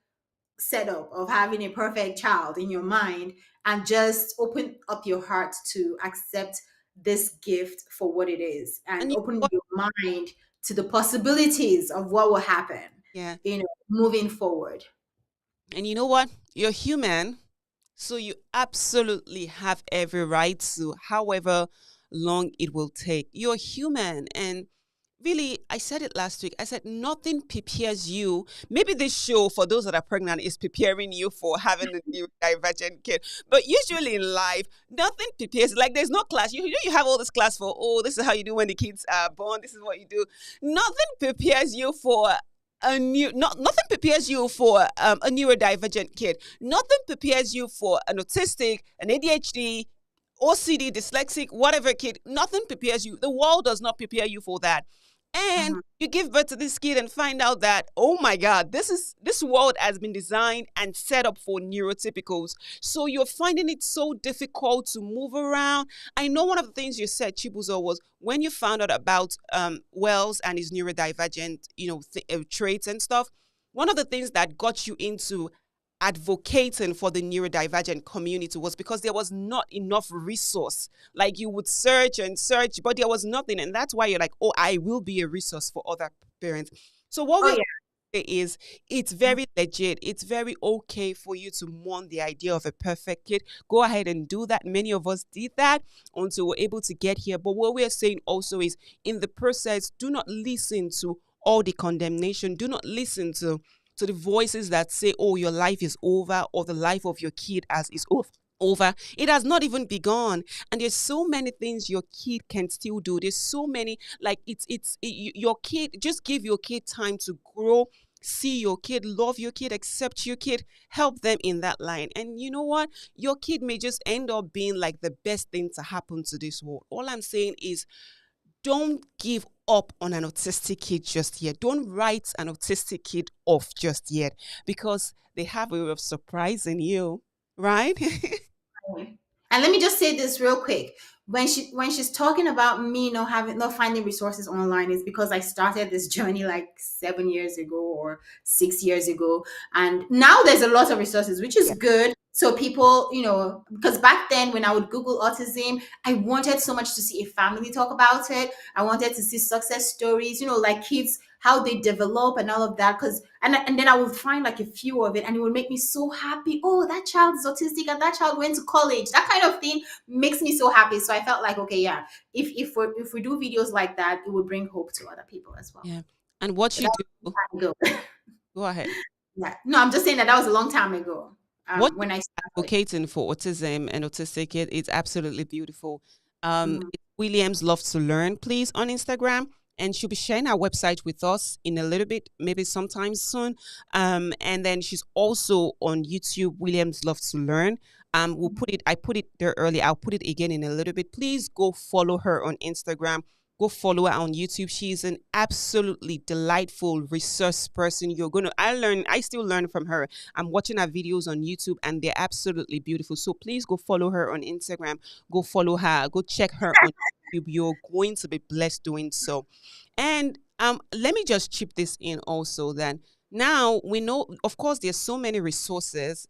Speaker 2: setup of having a perfect child in your mind and just open up your heart to accept this gift for what it is and
Speaker 1: And you know
Speaker 2: open
Speaker 1: what?
Speaker 2: your mind to the possibilities of what will happen,
Speaker 1: Yeah.
Speaker 2: moving forward.
Speaker 1: And you know what? You're human. So you absolutely have every right to however long it will take. You're human. And really, I said it last week. I said nothing prepares you. Maybe this show for those that are pregnant is preparing you for having a neurodivergent kid. But usually in life, nothing prepares. Like there's no class. You have all this class for, oh, this is how you do when the kids are born. This is what you do. Nothing prepares you for nothing prepares you for a neurodivergent kid. Nothing prepares you for an autistic, an ADHD, OCD, dyslexic, whatever kid. Nothing prepares you. The world does not prepare you for that. And
Speaker 2: Mhm.
Speaker 1: you give birth to this kid and find out that, oh my God, this world has been designed and set up for neurotypicals. So you're finding it so difficult to move around. I know one of the things you said, Chibuzo, was when you found out about Wells and his neurodivergent, traits and stuff. One of the things that got you into advocating for the neurodivergent community was because there was not enough resource. Like you would search and search, but there was nothing. And that's why you're like, oh, I will be a resource for other parents. So what
Speaker 2: Oh
Speaker 1: we're
Speaker 2: yeah.
Speaker 1: is it's very legit. It's very okay for you to mourn the idea of a perfect kid. Go ahead and do that. Many of us did that until we're able to get here. But what we're saying also is in the process, do not listen to all the condemnation. Do not listen to the voices that say, oh, your life is over or the life of your kid as is over. It has not even begun, and there's so many things your kid can still do. There's so many, like your kid. Just give your kid time to grow. See your kid, love your kid, accept your kid, help them in that line. And you know what? Your kid may just end up being like the best thing to happen to this world. All I'm saying is don't give up on an autistic kid just yet. Don't write an autistic kid off just yet because they have a way of surprising you, right?
Speaker 2: And let me just say this real quick. When she's talking about me not finding resources online, it's because I started this journey like 7 years ago or 6 years ago, and now there's a lot of resources, which is
Speaker 1: Yeah.
Speaker 2: good. So people, because back then when I would Google autism, I wanted so much to see a family talk about it. I wanted to see success stories, like kids how they develop and all of that. Because and then I would find like a few of it, and it would make me so happy. Oh, that child is autistic, and that child went to college. That kind of thing makes me so happy. So I felt like, okay, yeah, if we do videos like that, it would bring hope to other people as well.
Speaker 1: Yeah. And what
Speaker 2: But
Speaker 1: you
Speaker 2: that
Speaker 1: do,
Speaker 2: was a long time ago.
Speaker 1: go ahead.
Speaker 2: Yeah, no, I'm just saying that was a long time ago.
Speaker 1: What
Speaker 2: When I started.
Speaker 1: advocating for autism and autistic kid is absolutely beautiful.
Speaker 2: Mhm.
Speaker 1: It's Williams Love to Learn, please, on Instagram. And she'll be sharing our website with us in a little bit, maybe sometime soon. And then she's also on YouTube, Williams Love to Learn. I put it there earlier. I'll put it again in a little bit. Please go follow her on Instagram. Go follow her on YouTube. She's an absolutely delightful resource person. I still learn from her. I'm watching her videos on YouTube and they're absolutely beautiful. So please go follow her on Instagram. Go follow her. Go check her on YouTube. You're going to be blessed doing so. And let me just chip this in also then. Now we know, of course, there's so many resources,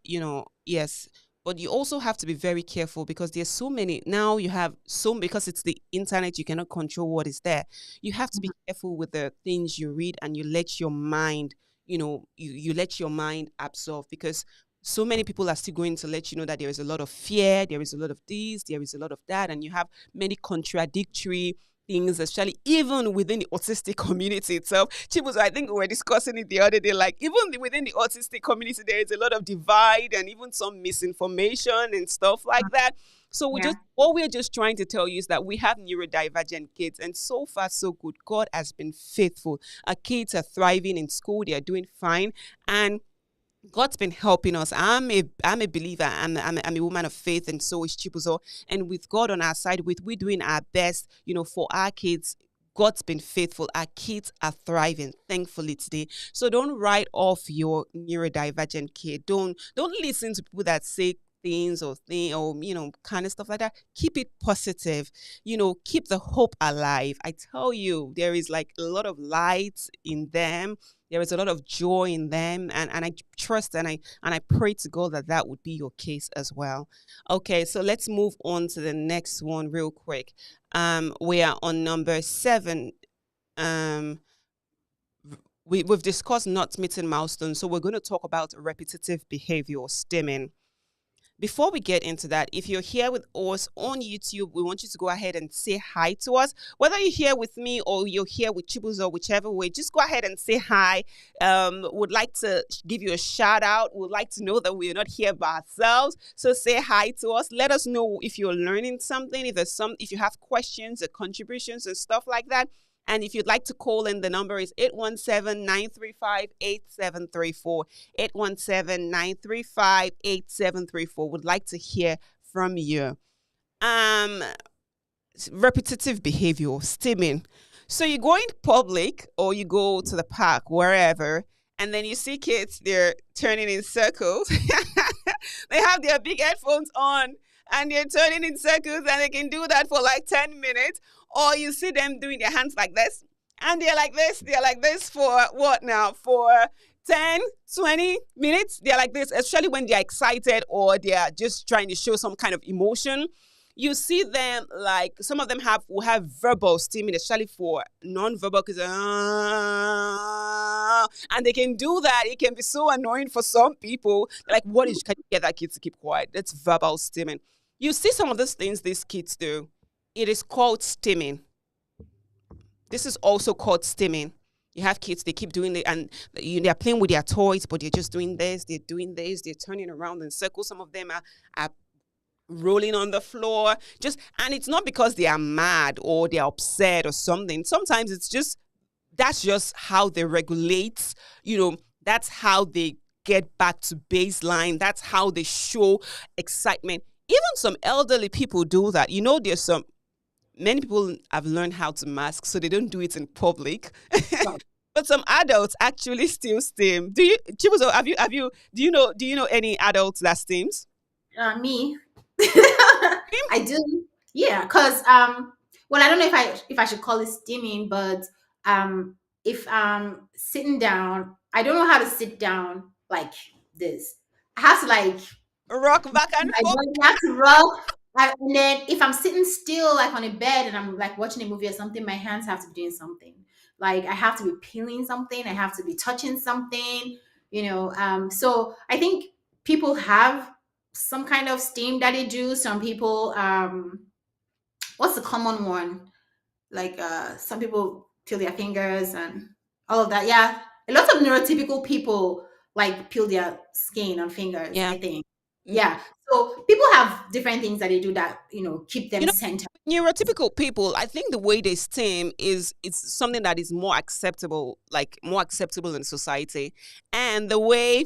Speaker 1: yes, but you also have to be very careful because there's so many. Now you have so, because it's the internet, you cannot control what is there. You have to be careful with the things you read, and you let your mind, you let your mind absorb, because so many people are still going to let you know that there is a lot of fear, there is a lot of this, there is a lot of that, and you have many contradictory things, especially even within the autistic community itself. Chibus, I think we were discussing it the other day, like even within the autistic community, there is a lot of divide and even some misinformation and stuff like that. So
Speaker 2: Yeah.
Speaker 1: what we're just trying to tell you is that we have neurodivergent kids, and so far so good. God has been faithful. Our kids are thriving in school, they are doing fine, and God's been helping us. I'm a believer. I'm a woman of faith, and so is Chibuzo. And with God on our side, with we doing our best, for our kids. God's been faithful. Our kids are thriving, thankfully today. So don't write off your neurodivergent kid. Don't listen to people that say things or kind of stuff like that. Keep it positive. Keep the hope alive. I tell you, there is like a lot of light in them, there is a lot of joy in them, and I trust and I pray to God that that would be your case as well. Okay, so let's move on to the next one real quick. We are on number 7. Um, we've discussed not meeting milestones, so we're going to talk about repetitive behavior, stimming. Before we get into that, if you're here with us on YouTube, we want you to go ahead and say hi to us. Whether you're here with me or you're here with Chibuz or whichever way, just go ahead and say hi. Would like to give you a shout out. Would like to know that we're not here by ourselves. So say hi to us. Let us know if you're learning something, if you have questions or contributions and stuff like that. And if you'd like to call in, the number is 817-935-8734. 817-935-8734. Would like to hear from you. Repetitive behavior, stimming. So you go in public or you go to the park, wherever, and then you see kids, they're turning in circles. They have their big headphones on and they're turning in circles, and they can do that for like 10 minutes. Or you see them doing their hands like this, and they're like this for what now? For 10, 20 minutes. They're like this, especially when they're excited or they're just trying to show some kind of emotion. You see them, like some of them will have verbal stimming, especially for non-verbal, because and they can do that. It can be so annoying for some people. They're like, can you get that kid to keep quiet? That's verbal stimming. You see some of those things these kids do. It is called stimming. This is also called stimming. You have kids, they keep doing it, and they're playing with their toys, but they're just doing this, they're turning around in circles. Some of them are rolling on the floor. And it's not because they are mad or they're upset or something. Sometimes that's just how they regulate, that's how they get back to baseline. That's how they show excitement. Even some elderly people do that. There's many people have learned how to mask, so they don't do it in public. Right. But some adults actually still stim. Do you, Chibuzo, do you know any adults that stims?
Speaker 2: Me. I do. Yeah, because well, I don't know if I should call it steaming, but if I'm sitting down, I don't know how to sit down like this. I have to like
Speaker 1: rock back and forth.
Speaker 2: I have to rock. And then if I'm sitting still like on a bed and I'm like watching a movie or something, my hands have to be doing something. Like I have to be peeling something, I have to be touching something, so I think people have some kind of steam that they do. Some people, what's the common one? Like some people peel their fingers and all of that. Yeah, a lot of neurotypical people like peel their skin on fingers. Yeah. I think. Yeah. So people have different things that they do that keep them centered.
Speaker 1: Neurotypical people, I think the way they stim it's something that is more acceptable in society, and the way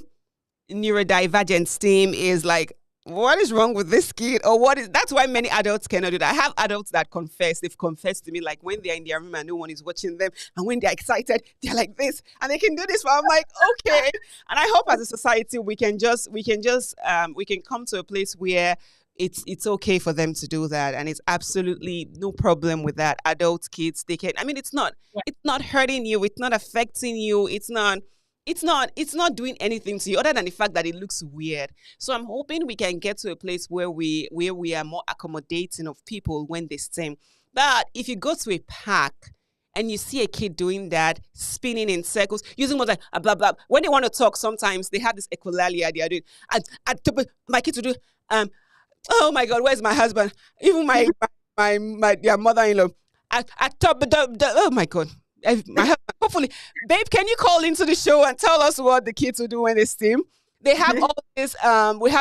Speaker 1: neurodivergent stim is like what is wrong with this kid? Or what is that's why many adults cannot do that. I have adults that confess, they've confessed to me, like when they're in their room and no one is watching them, and when they're excited, they're like this, and they can do this. But I'm like, okay. And I hope as a society we can come to a place where it's okay for them to do that, and it's absolutely no problem with that. Adults, kids, they can, I mean, it's not hurting you, it's not affecting you, it's not doing anything to you other than the fact that it looks weird. So I'm hoping we can get to a place where we are more accommodating of people when they sing. But if you go to a park and you see a kid doing that, spinning in circles, using words like blah blah. When they want to talk, sometimes they have this echolalia they are doing. My kids will do oh my God, where's my husband? Even my their mother-in-law. At top, oh my God. My husband, hopefully, babe, can you call into the show and tell us what the kids will do when they steam? They have all this. We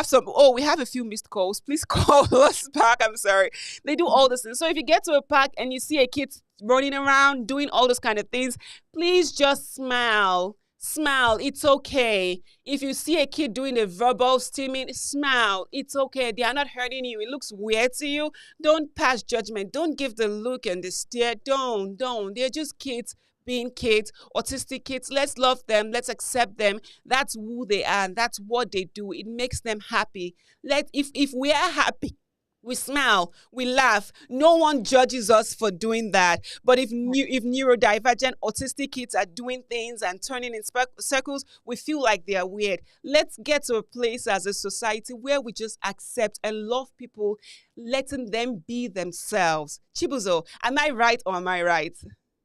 Speaker 1: have a few missed calls. Please call us back. I'm sorry. They do all this. So if you get to a park and you see a kid running around doing all those kind of things, please just smile. Smile. It's okay. If you see a kid doing a verbal steaming, smile. It's okay. They are not hurting you. It looks weird to you. Don't pass judgment. Don't give the look and the stare. Don't. They're just kids being kids, autistic kids. Let's love them. Let's accept them. That's who they are. And that's what they do. It makes them happy. If we are happy, we smile, we laugh. No one judges us for doing that. But if neurodivergent autistic kids are doing things and turning in circles, we feel like they are weird. Let's get to a place as a society where we just accept and love people, letting them be themselves. Chibuzo, am I right or am I right?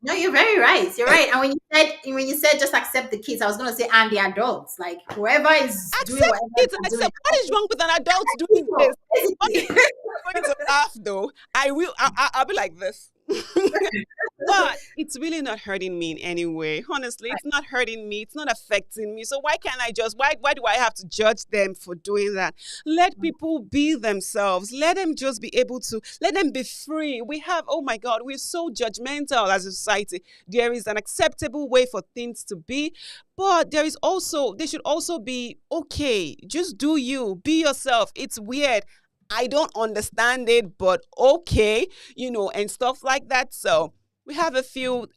Speaker 2: No, you're very right. You're right. And when you said just accept the kids, I was gonna say and the adults, like whoever is doing
Speaker 1: Accept
Speaker 2: whatever
Speaker 1: kids.
Speaker 2: they're doing.
Speaker 1: Accept. What is wrong with an adult doing
Speaker 2: People,
Speaker 1: this? What is
Speaker 2: basically.
Speaker 1: going to laugh though? I will. I'll be like this. But it's really not hurting me in any way. Honestly, it's not hurting me. It's not affecting me. So why can't I just why do I have to judge them for doing that? Let people be themselves. Let them just be able to let them be free. We have, oh my God, we're so judgmental as a society. There is an acceptable way for things to be, but they should also be okay. Just do you, be yourself. It's weird. I don't understand it, but okay, and stuff like that. So we have a few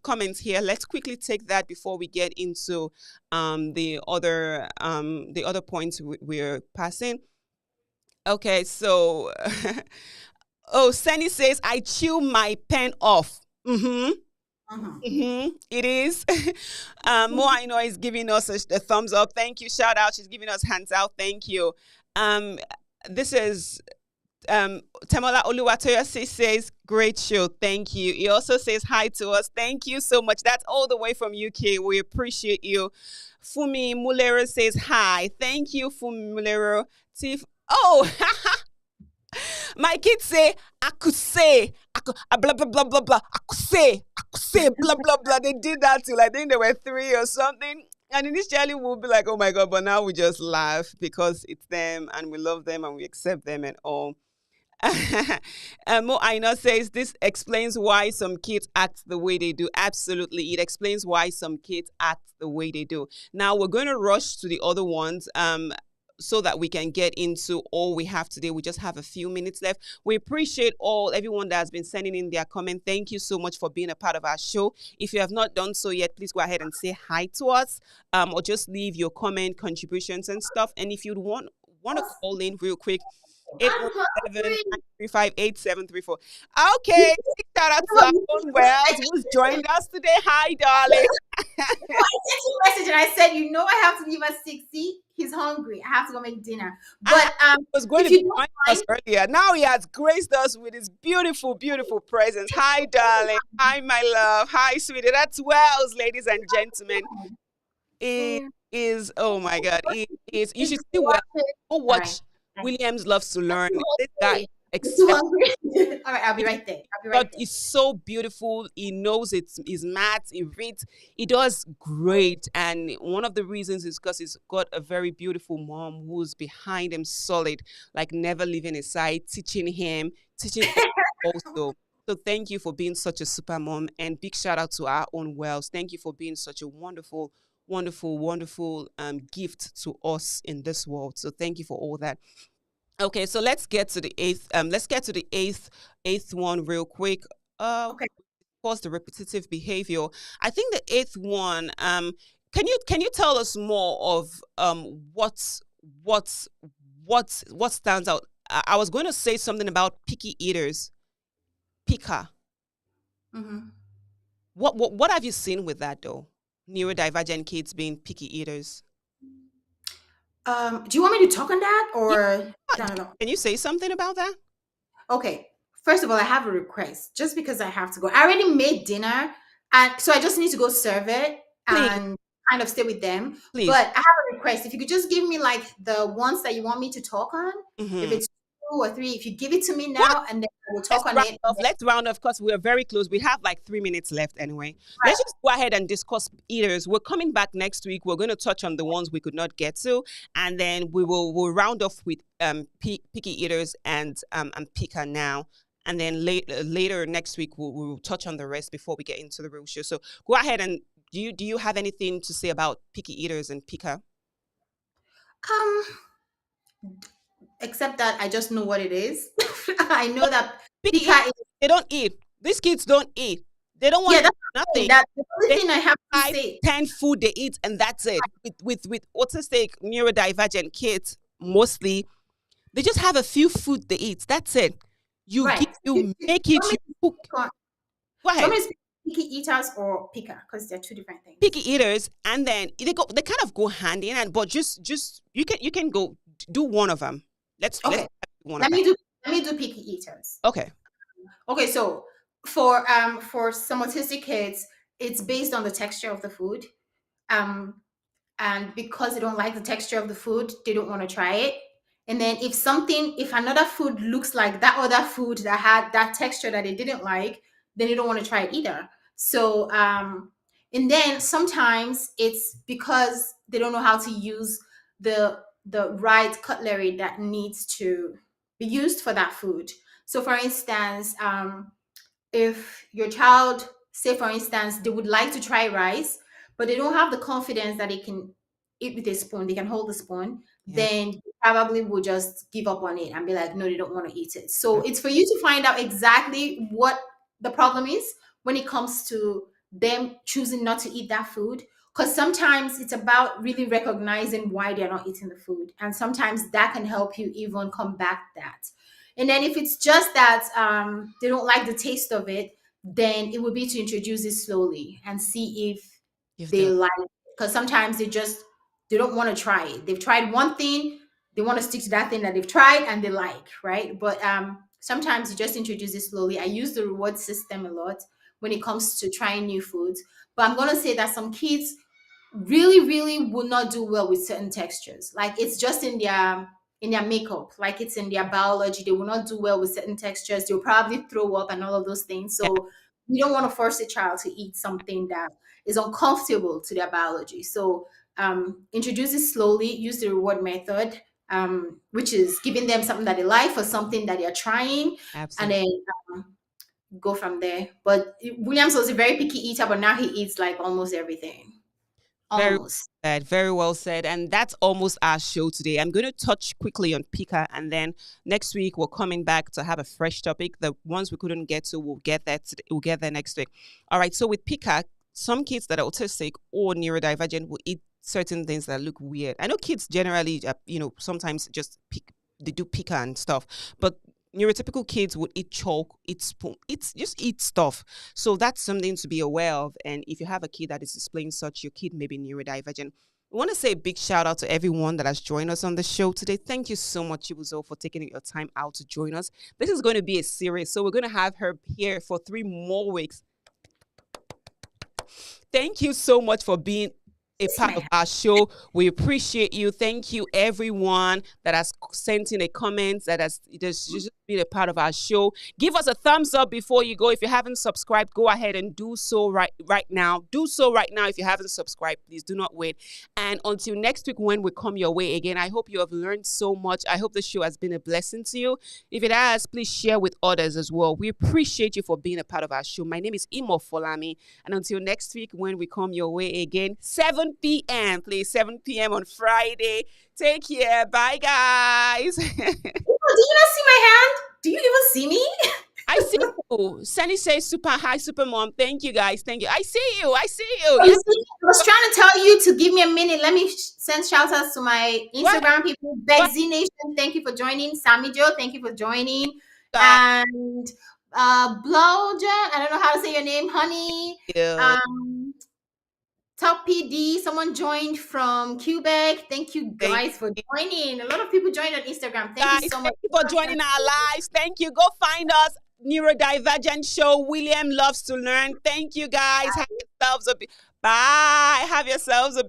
Speaker 1: comments here. Let's quickly take that before we get into the other points we're passing. Okay, so oh, Sunny says I chew my pen off. Mm-hmm.
Speaker 2: Uh-huh.
Speaker 1: It is. Moa is giving us a thumbs up. Thank you. Shout out. She's giving us hands out. Thank you. Um, this is Tamola Oluwatoyosi says, great show. Thank you. He also says hi to us. Thank you so much. That's all the way from UK. We appreciate you. Fumi Mulero says hi. Thank you, Fumi Mulero. Tiff. Oh, my kids say, I could say, blah, blah, blah, blah, blah. I could say, blah, blah, blah. They did that till I think they were 3 or something. And initially we'll be like, oh my God, but now we just laugh because it's them and we love them and we accept them and all. Mo Aina says this explains why some kids act the way they do. Absolutely. It explains why some kids act the way they do. Now we're going to rush to the other ones. So that we can get into all we have today. We just have a few minutes left. We appreciate everyone that has been sending in their comment. Thank you so much for being a part of our show. If you have not done so yet, please go ahead and say hi to us, or just leave your comment, contributions, and stuff. And if you'd want to call in real quick, 817-935-8734. Okay, shout out to our own Wells who's joined us today. Hi, darling.
Speaker 2: I sent you a message and I said, I have to leave at 60. He's hungry. I have to go make dinner. But
Speaker 1: was going to be joining us earlier. Now he has graced us with his beautiful, beautiful presence. Hi, darling. Hi, my love. Hi, sweetie. That's Wells, ladies and gentlemen. It is, oh my God. It is. You should see Wells. Go watch Williams Loves to Learn. This guy
Speaker 2: all right, I'll be right there.
Speaker 1: But it's so beautiful. He knows he's maths, he reads, he does great. And one of the reasons is because he's got a very beautiful mom who's behind him solid, like never leaving his side, teaching him also. So thank you for being such a super mom, and big shout out to our own Wells. Thank you for being such a wonderful, wonderful, wonderful gift to us in this world. So thank you for all that. Okay, so let's get to the eighth. Let's get to the eighth one real quick.
Speaker 2: Okay.
Speaker 1: Cause the repetitive behavior. I think the eighth one. Can you tell us more of what's what stands out? I was going to say something about picky eaters. Picker.
Speaker 2: Hmm.
Speaker 1: What have you seen with that though? Neurodivergent kids being picky eaters.
Speaker 2: Do you want me to talk on that
Speaker 1: Yeah,
Speaker 2: or I don't know?
Speaker 1: can you say something about that?
Speaker 2: Okay. First of all, I have a request just because I have to go. I already made dinner and so I just need to go serve it
Speaker 1: Please,
Speaker 2: and kind of stay with them.
Speaker 1: please.
Speaker 2: But I have a request. If you could just give me like the ones that you want me to talk on, if
Speaker 1: Mm-hmm.
Speaker 2: it's two or three, if you give it to me now and then I will talk on it.
Speaker 1: Let's round off because we're very close. We have like 3 minutes left anyway. Let's
Speaker 2: Right.
Speaker 1: just go ahead and discuss eaters. We're coming back next week. We're going to touch on the ones we could not get to, and then we'll round off with picky eaters and picker now. And then later next week we'll touch on the rest before we get into the real show. So go ahead and do you have anything to say about picky eaters and picker?
Speaker 2: Um, except that I just know what it is. I know that
Speaker 1: Picky eaters,
Speaker 2: Pika is,
Speaker 1: they don't eat. These kids don't eat. They don't want
Speaker 2: yeah,
Speaker 1: to eat
Speaker 2: that's the thing.
Speaker 1: nothing.
Speaker 2: That's the only
Speaker 1: They
Speaker 2: thing I have to
Speaker 1: five,
Speaker 2: say.
Speaker 1: 10 food they eat, and that's it. With autistic, neurodivergent kids, mostly they just have a few food they eat. That's it.
Speaker 2: Right.
Speaker 1: You
Speaker 2: Do
Speaker 1: make
Speaker 2: you
Speaker 1: it.
Speaker 2: want me
Speaker 1: You
Speaker 2: to
Speaker 1: cook.
Speaker 2: speak on,
Speaker 1: Go
Speaker 2: do you
Speaker 1: ahead.
Speaker 2: want me to speak picky eaters or picker? Because they're two different things.
Speaker 1: Picky eaters, and then they kind of go hand in hand. But just you can go do one of them. Let's
Speaker 2: Okay.
Speaker 1: do one of
Speaker 2: Let
Speaker 1: them.
Speaker 2: me do let me do picky eaters.
Speaker 1: Okay.
Speaker 2: Okay, so for some autistic kids, it's based on the texture of the food. Um and because they don't like the texture of the food, they don't want to try it. And then if another food looks like that other food that had that texture that they didn't like, then they don't want to try it either. So and then sometimes it's because they don't know how to use the right cutlery that needs to be used for that food. So for instance, if your child, say for instance, they would like to try rice, but they don't have the confidence that they can eat with a spoon, they can hold the spoon,
Speaker 1: Yeah.
Speaker 2: then they probably will just give up on it and be like, no, they don't want to eat it. So
Speaker 1: Yeah.
Speaker 2: it's for you to find out exactly what the problem is when it comes to them choosing not to eat that food. Because sometimes it's about really recognizing why they're not eating the food. And sometimes that can help you even combat that. And then if it's just that they don't like the taste of it, then it would be to introduce it slowly and see if
Speaker 1: If
Speaker 2: they
Speaker 1: they'll
Speaker 2: like it. Because sometimes they don't want to try it. They've tried one thing, they want to stick to that thing that they've tried and they like, right? But sometimes you just introduce it slowly. I use the reward system a lot when it comes to trying new foods. But I'm gonna say that some kids really really will not do well with certain textures, like it's just in their makeup, like it's in their biology. They will not do well with certain textures. They'll probably throw up and all of those things.
Speaker 1: yeah,
Speaker 2: So we don't want to force a child to eat something that is uncomfortable to their biology. So introduce it slowly, use the reward method, which is giving them something that they like for something that they're trying, and
Speaker 1: absolutely.
Speaker 2: then go from there. But Williams was a very picky eater, but now he eats like almost everything.
Speaker 1: Very
Speaker 2: Almost.
Speaker 1: said, very well said. And that's almost our show today. I'm going to touch quickly on Pika, and then next week we're coming back to have a fresh topic. The ones we couldn't get to, we'll get that. We'll get there next week. All right. So with Pika, some kids that are autistic or neurodivergent will eat certain things that look weird. I know kids generally, sometimes just pick, they do Pika and stuff, but neurotypical kids would eat chalk, eat spoon, just eat stuff. So that's something to be aware of. And if you have a kid that is displaying such, your kid may be neurodivergent. I want to say a big shout out to everyone that has joined us on the show today. Thank you so much, Ibuzo, for taking your time out to join us. This is going to be a series, so we're going to have her here for 3 more weeks. Thank you so much for being a
Speaker 2: Kiss
Speaker 1: part
Speaker 2: my
Speaker 1: of
Speaker 2: hand.
Speaker 1: our show. We appreciate you. Thank you, everyone that has sent in a comment, that has just been a part of our show. Give us a thumbs up before you go. If you haven't subscribed, go ahead and do so right now. Do so right now. If you haven't subscribed, please do not wait. And until next week when we come your way again, I hope you have learned so much. I hope the show has been a blessing to you. If it has, please share with others as well. We appreciate you for being a part of our show. My name is Imo Folami. And until next week, when we come your way again, 7 p.m., please, 7 p.m. on Friday Take care. Bye, guys.
Speaker 2: Oh, do you not see my hand? Do you even see me?
Speaker 1: I see you. Sunny says super hi, super mom. Thank you, guys. Thank you. I see you. I see you.
Speaker 2: Oh,
Speaker 1: Yeah.
Speaker 2: you see, I was trying to tell you to give me a minute. Let me send shout outs to my
Speaker 1: What?
Speaker 2: Instagram people.
Speaker 1: What,
Speaker 2: Bexy Nation, thank you for joining. Sammy Joe, thank you for joining.
Speaker 1: guys?
Speaker 2: And Blowja, I don't know how to say your name, honey.
Speaker 1: Thank you.
Speaker 2: Um, Top PD, someone joined from Quebec. Thank you
Speaker 1: Thank
Speaker 2: guys for
Speaker 1: you,
Speaker 2: joining. A lot of people joined on Instagram. Thank you
Speaker 1: guys.
Speaker 2: so much.
Speaker 1: Thank you for joining our lives. Thank you. Go find us. Neurodivergent Show. William loves to learn. Thank you, guys. Have yourselves a bye. Have yourselves a